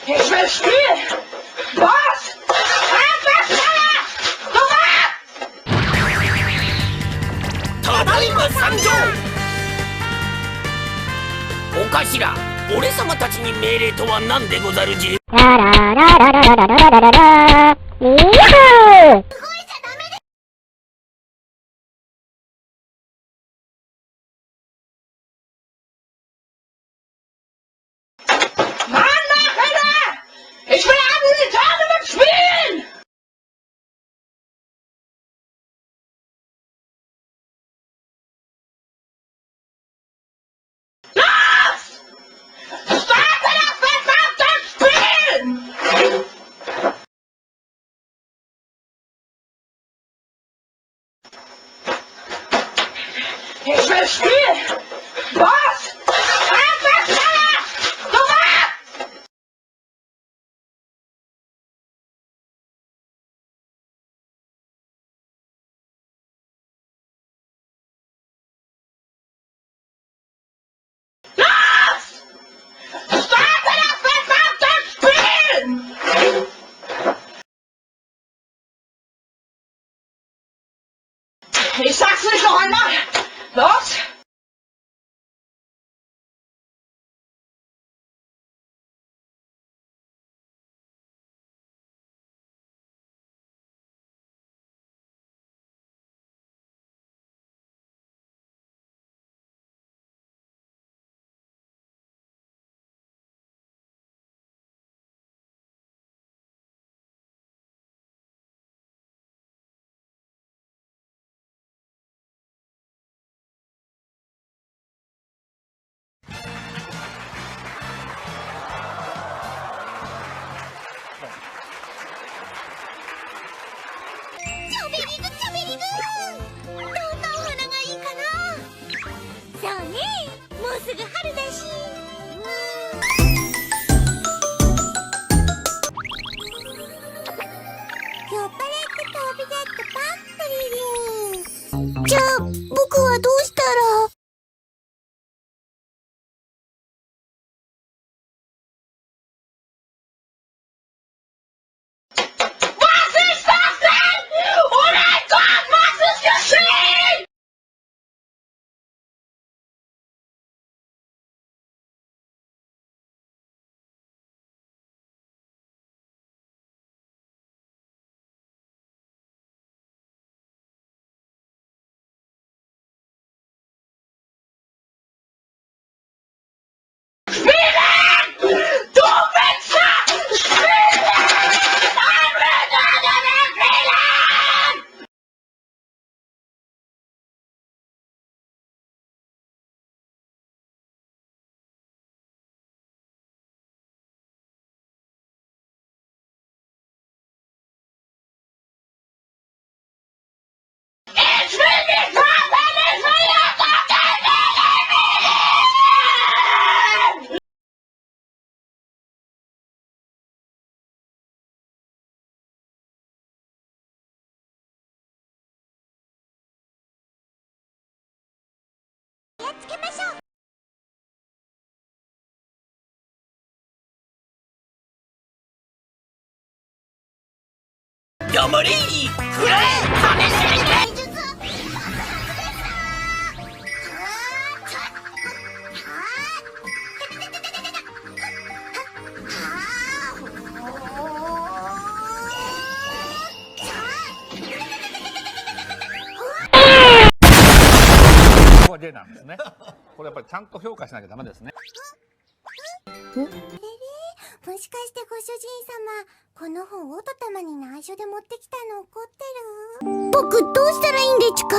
Ich will spielen! Was? Abwärtsfeuer! Sofort! ただいま参上！お頭、俺様たちに命令とは何でござるじ？ラララララララララララミーフー！Ich will alle Tournament spielen! Los! Starte das verdammte Spiel! Ich will spielen! Was? Abwärtsfeuer! Sofort! Los! Starte das verdammte Spiel! Ich sag's nicht noch einmal! Los!じゃあ、僕はどうしたら？Was ist das denn? Oh mein Gott, was ist geschehen? Spielen! Du Wichser! Spielen! Ein Spielen! Ich will nicht haben, ich will ja Gott erledigen! Jetzt gib mir schon! 黙れ食らえ試してみてここは例なんですね。これやっぱりちゃんと評価しなきゃダメですね。もしかしてご主人様、この本オトタマに内緒で持ってきたの怒ってる？僕どうしたらいいんでちゅか？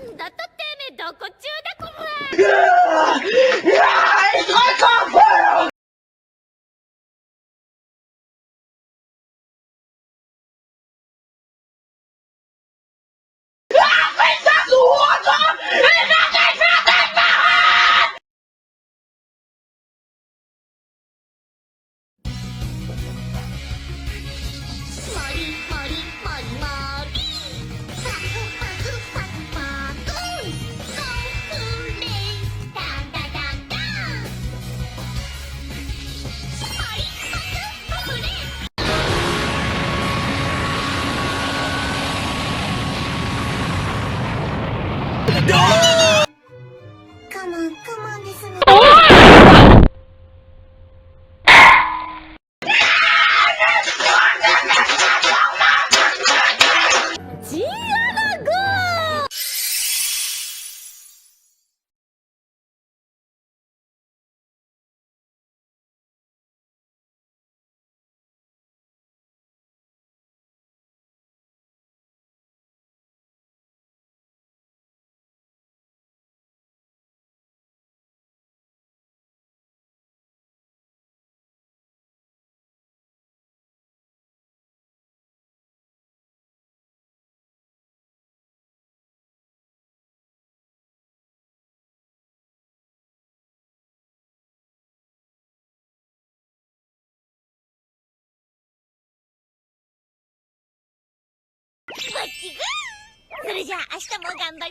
んだとてめえどこ中でこら。カモンカモンですの。ジアナゴー。バッチグー。それじゃあ明日も頑張るんだ。